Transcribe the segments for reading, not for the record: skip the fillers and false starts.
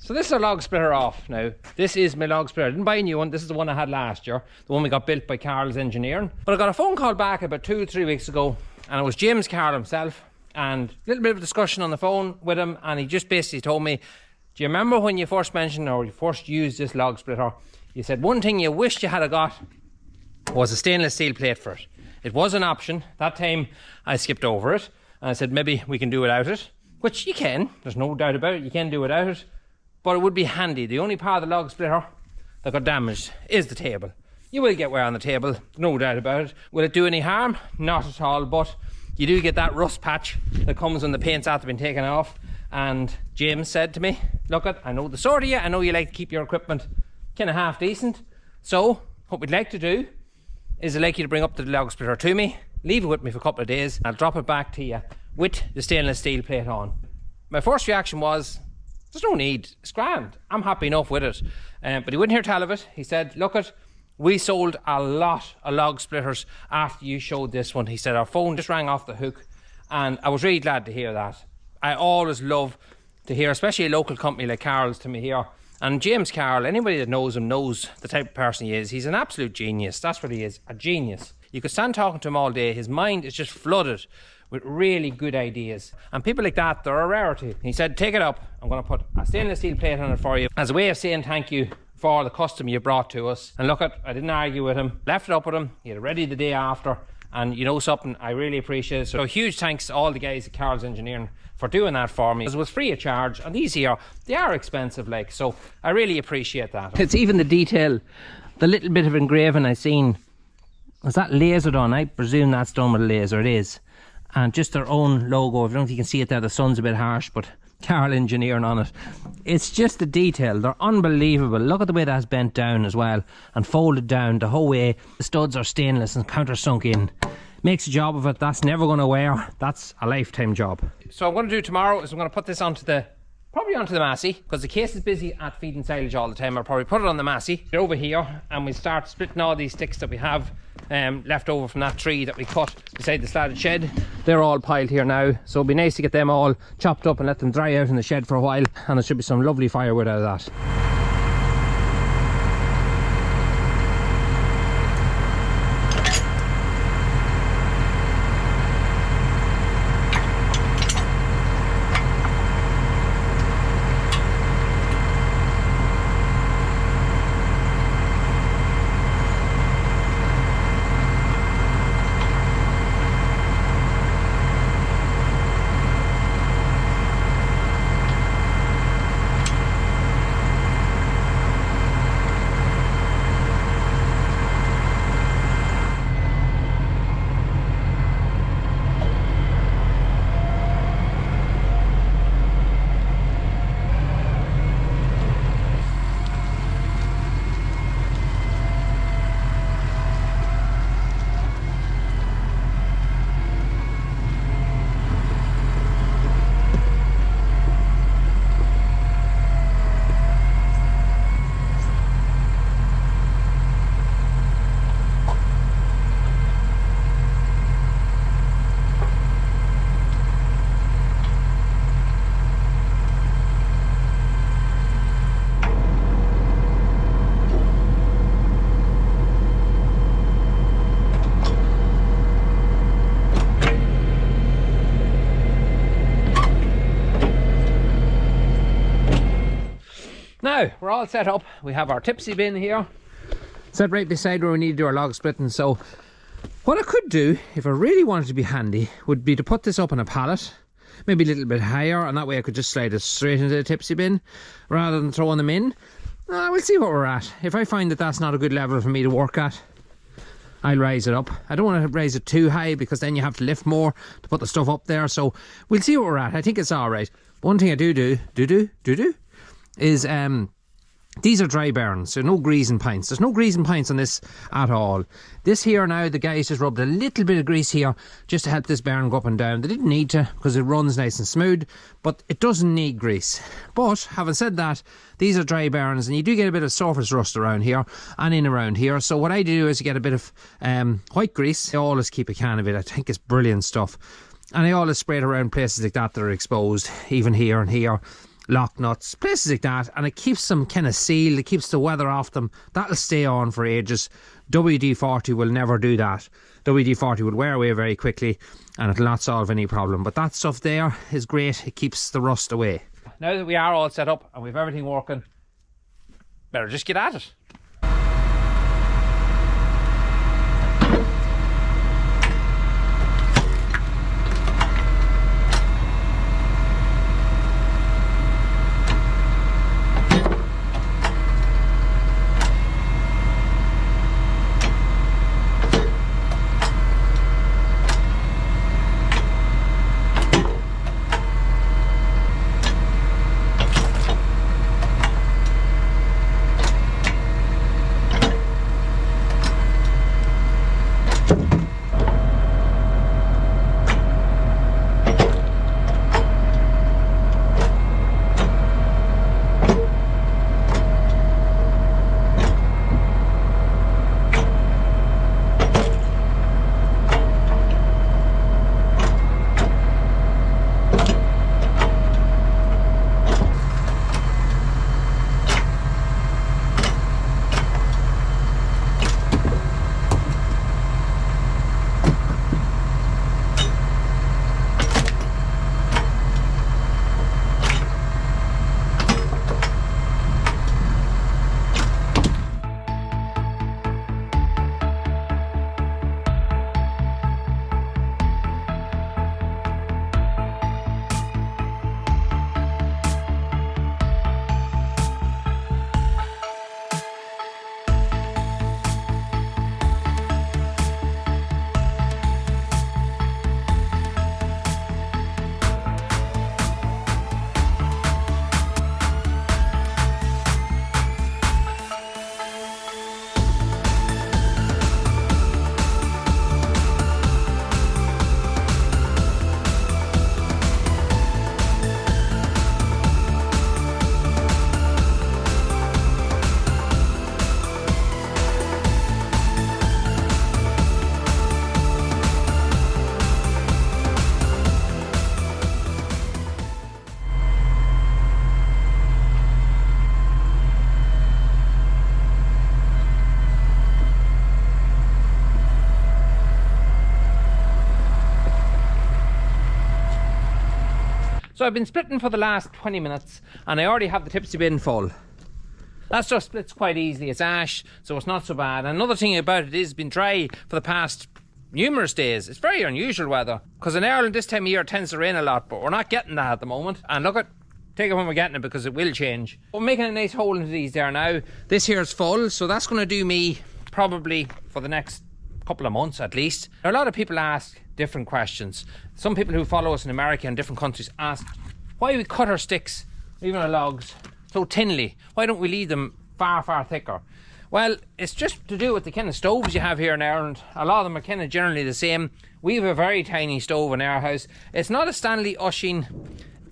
So this is our log splitter off now. This is my log splitter. I didn't buy a new one. This is the one I had last year. The one we got built by Carroll's Engineering. But I got a phone call back about 2 or 3 weeks ago, and it was James Carroll himself, and a little bit of a discussion on the phone with him, and he just basically told me, do you remember when you first mentioned or you first used this log splitter, you said one thing you wished you had got was a stainless steel plate for it. It was an option. That time I skipped over it, and I said maybe we can do without it, which you can. There's no doubt about it. You can do without it. But it would be handy. The only part of the log splitter that got damaged is the table. You will get wear on the table, no doubt about it. Will it do any harm? Not at all, but you do get that rust patch that comes when the paint's after been taken off. And James said to me, look, I know the sort of you, I know you like to keep your equipment kind of half decent. So what we'd like to do is I'd like you to bring up the log splitter to me, leave it with me for a couple of days, I'll drop it back to you with the stainless steel plate on. My first reaction was, there's no need, it's grand, I'm happy enough with it. But he wouldn't hear tell of it. He said, look, we sold a lot of log splitters after you showed this one. He said our phone just rang off the hook, and I was really glad to hear that. I always love to hear, especially a local company like Carroll's to me here. And James Carroll, anybody that knows him knows the type of person he is. He's an absolute genius. That's what he is, a genius. You could stand talking to him all day. His mind is just flooded with really good ideas. And people like that, they're a rarity. He said, take it up. I'm going to put a stainless steel plate on it for you as a way of saying thank you for the custom you brought to us. And look, I didn't argue with him. Left it up with him. He had it ready the day after. And you know something, I really appreciate it. So huge thanks to all the guys at Carroll's Engineering for doing that for me. It was free of charge, and these here, they are expensive, like, so I really appreciate that. It's even the detail, the little bit of engraving I seen. Is that lasered on? I presume that's done with a laser. It is. And just their own logo. I don't know if you can see it there, the sun's a bit harsh, but Carroll Engineering on it. It's just the detail, they're unbelievable. Look at the way that's bent down as well and folded down the whole way. The studs are stainless and countersunk in. Makes a job of it. That's never going to wear. That's a lifetime job. So I'm going to do tomorrow is I'm going to put this probably onto the Massey, because the case is busy at feeding silage all the time. I'll probably put it on the Massey, get over here, and we start splitting all these sticks that we have left over from that tree that we cut beside the slatted shed. They're all piled here now, so it'll be nice to get them all chopped up and let them dry out in the shed for a while, and there should be some lovely firewood out of that. Now, we're all set up. We have our tipsy bin here, set right beside where we need to do our log splitting. So what I could do, if I really wanted to be handy, would be to put this up on a pallet, maybe a little bit higher, and that way I could just slide it straight into the tipsy bin rather than throwing them in. We'll see what we're at. If I find that that's not a good level for me to work at, I'll raise it up. I don't want to raise it too high because then you have to lift more to put the stuff up there. So we'll see what we're at. I think it's all right. One thing I do is these are dry burns, so no greasing pints. There's no greasing pints on this at all. This here now, the guys just rubbed a little bit of grease here just to help this burn go up and down. They didn't need to because it runs nice and smooth, but it doesn't need grease. But having said that, these are dry burns and you do get a bit of surface rust around here and in around here. So what I do is get a bit of white grease. I always keep a can of it. I think it's brilliant stuff. And I always spray it around places like that that are exposed, even here and here. lock nuts, places like that, and it keeps them kind of sealed, it keeps the weather off them. That'll stay on for ages. WD-40 will never do that. WD-40 will wear away very quickly and it'll not solve any problem. But that stuff there is great, it keeps the rust away. Now that we are all set up and we've everything working, better just get at it. So I've been splitting for the last 20 minutes and I already have the tipsy bin full. That stuff splits quite easily, it's ash, so it's not so bad. And another thing about it is it's been dry for the past numerous days. It's very unusual weather, because in Ireland this time of year it tends to rain a lot, but we're not getting that at the moment. And look at, take it when we're getting it, because it will change. We're making a nice hole into these there now. This here is full, so that's going to do me probably for the next couple of months at least. Now, a lot of people ask different questions. Some people who follow us in America and different countries ask why we cut our sticks, even our logs, so thinly. Why don't we leave them far, far thicker? Well, it's just to do with the kind of stoves you have here in Ireland. A lot of them are kind of generally the same. We have a very tiny stove in our house. It's not a Stanley Usheen.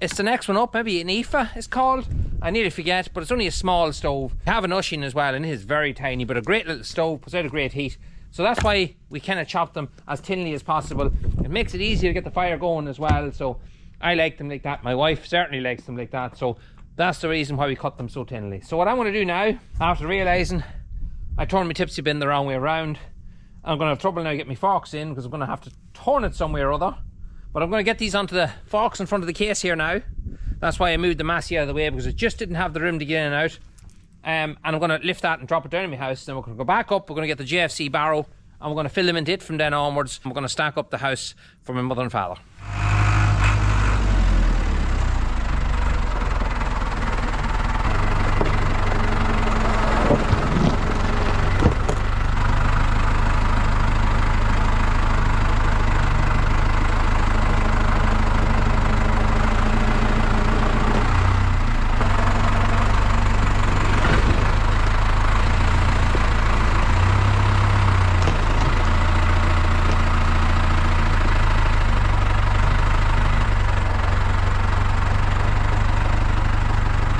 It's the next one up, maybe an IFA it's called. I nearly forget, but it's only a small stove. We have an Usheen as well, and it is very tiny, but a great little stove, puts out a great heat. So that's why we kind of chop them as thinly as possible. It makes it easier to get the fire going as well. So I like them like that. My wife certainly likes them like that. So that's the reason why we cut them so thinly. So what I'm going to do now, after realising I turned my tipsy bin the wrong way around, I'm going to have trouble now getting my forks in, because I'm going to have to turn it somewhere or other. But I'm going to get these onto the forks in front of the case here now. That's why I moved the massey out of the way, because it just didn't have the room to get in and out. And I'm going to lift that and drop it down in my house. Then we're going to go back up, we're going to get the JFC barrow, and we're going to fill them into it from then onwards. We're going to stack up the house for my mother and father.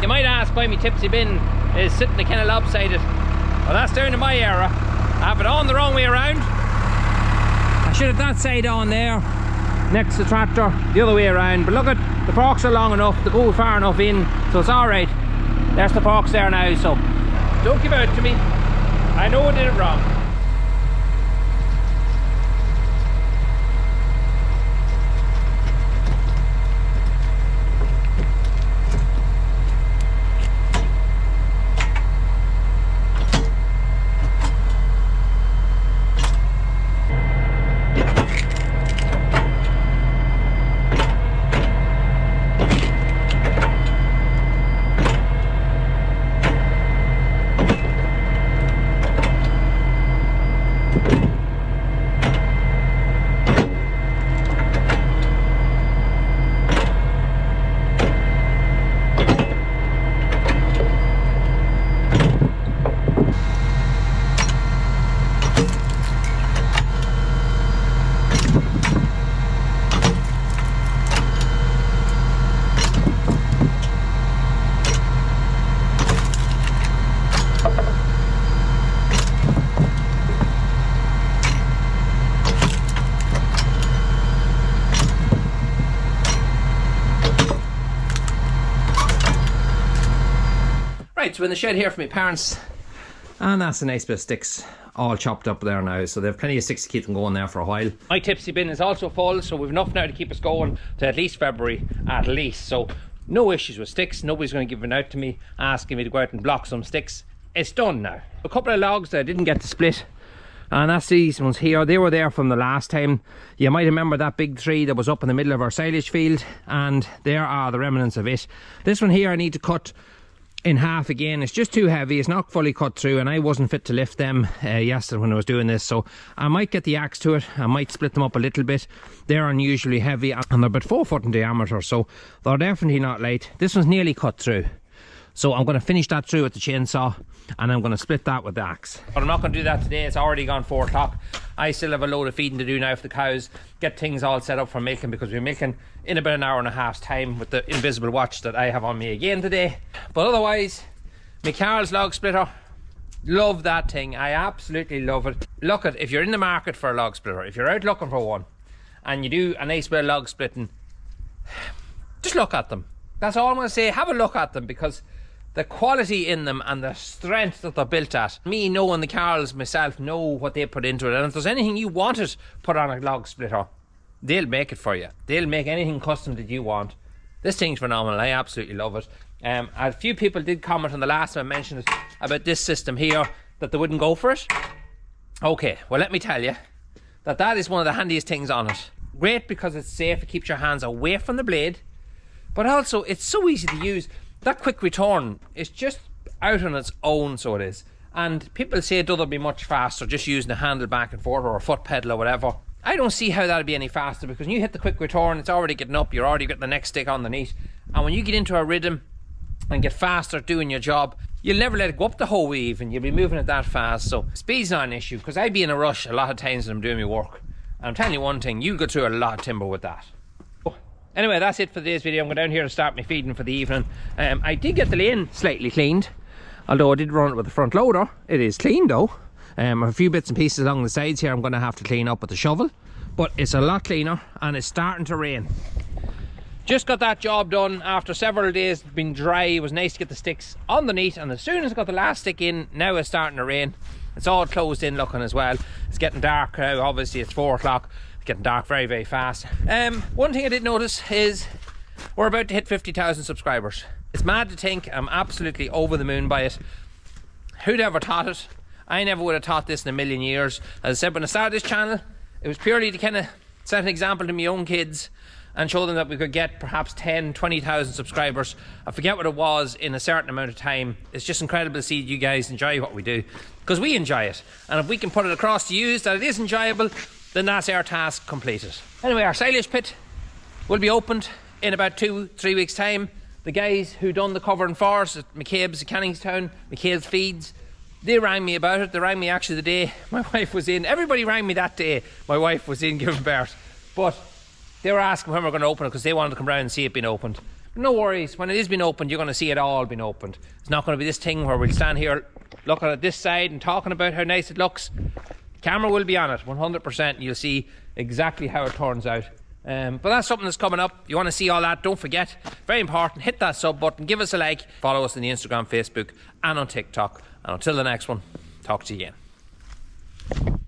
You might ask why my tipsy bin is sitting kind of lopsided. Well, that's down to my era. I have it on the wrong way around. I should have that side on there, next to the tractor, the other way around. But look at, the forks are long enough, they go far enough in, so it's alright. There's the forks there now, so don't give out to me. I know I did it wrong. Right, so in the shed here for my parents, and that's a nice bit of sticks all chopped up there now, so they have plenty of sticks to keep them going there for a while. My tipsy bin is also full, so we've enough now to keep us going to at least February, at least. So no issues with sticks. Nobody's going to give it out to me asking me to go out and block some sticks. It's done now. A couple of logs that I didn't get to split, and that's these ones here. They were there from the last time. You might remember that big tree that was up in the middle of our silage field, and there are the remnants of it. This one here I need to cut in half again. It's just too heavy, it's not fully cut through, and I wasn't fit to lift them yesterday when I was doing this, so I might get the axe to it. I might split them up a little bit. They're unusually heavy and they're about 4 foot in diameter, so they're definitely not light. This one's nearly cut through, so I'm going to finish that through with the chainsaw, and I'm going to split that with the axe. But I'm not going to do that today. It's already gone 4 o'clock. I still have a load of feeding to do now for the cows, get things all set up for milking, because we're milking in about an hour and a half's time with the invisible watch that I have on me again today. But otherwise, my Carroll's log splitter, love that thing. I absolutely love it. Look at, if you're in the market for a log splitter, if you're out looking for one and you do a nice bit of log splitting, just look at them. That's all I'm going to say. Have a look at them, because the quality in them and the strength that they're built at. Me knowing the Carrolls myself, know what they put into it, and if there's anything you wanted put on a log splitter, they'll make it for you. They'll make anything custom that you want. This thing's phenomenal. I absolutely love it. A few people did comment on the last time I mentioned it about this system here, that they wouldn't go for it. Okay, well, let me tell you that that is one of the handiest things on it. Great because it's safe, it keeps your hands away from the blade, but also it's so easy to use. That quick return is just out on its own, so it is. And people say it doesn't be much faster just using the handle back and forth or a foot pedal or whatever. I don't see how that'd be any faster, because when you hit the quick return, it's already getting up, you're already got the next stick underneath. And when you get into a rhythm and get faster doing your job, you'll never let it go up the whole way even. You'll be moving it that fast. So speed's not an issue, because I'd be in a rush a lot of times when I'm doing my work. And I'm telling you one thing, you'll go through a lot of timber with that. Anyway, that's it for today's video. I'm going down here to start my feeding for the evening. I did get the lane slightly cleaned, although I did run it with the front loader. It is clean though. A few bits and pieces along the sides here I'm going to have to clean up with the shovel, but it's a lot cleaner, and it's starting to rain. Just got that job done after several days being dry. It was nice to get the sticks underneath, and as soon as I got the last stick in, now it's starting to rain. It's all closed in looking as well. It's getting dark now. Obviously it's 4 o'clock. It's getting dark very, very fast. One thing I did notice is we're about to hit 50,000 subscribers. It's mad to think. I'm absolutely over the moon by it. Who'd ever thought it? I never would have thought this in a million years. As I said, when I started this channel, it was purely to kind of set an example to my own kids and show them that we could get perhaps 10, 20,000 subscribers. I forget what it was in a certain amount of time. It's just incredible to see you guys enjoy what we do, because we enjoy it. And if we can put it across to you that it is enjoyable, then that's our task completed. Anyway, our silage pit will be opened in about 2-3 weeks time. The guys who done the covering for us at McCabe's at Canningstown, McCabe's Feeds, they rang me about it. They rang me actually the day my wife was in. Everybody rang me that day my wife was in giving birth. But they were asking when we're going to open it, because they wanted to come round and see it being opened. But no worries, when it is being opened, you're going to see it all being opened. It's not going to be this thing where we'll stand here looking at this side and talking about how nice it looks. The camera will be on it 100%. You'll see exactly how it turns out. But that's something that's coming up. You want to see all that, don't forget, very important, hit that sub button, give us a like, follow us on the Instagram, Facebook and on TikTok. And until the next one, talk to you again.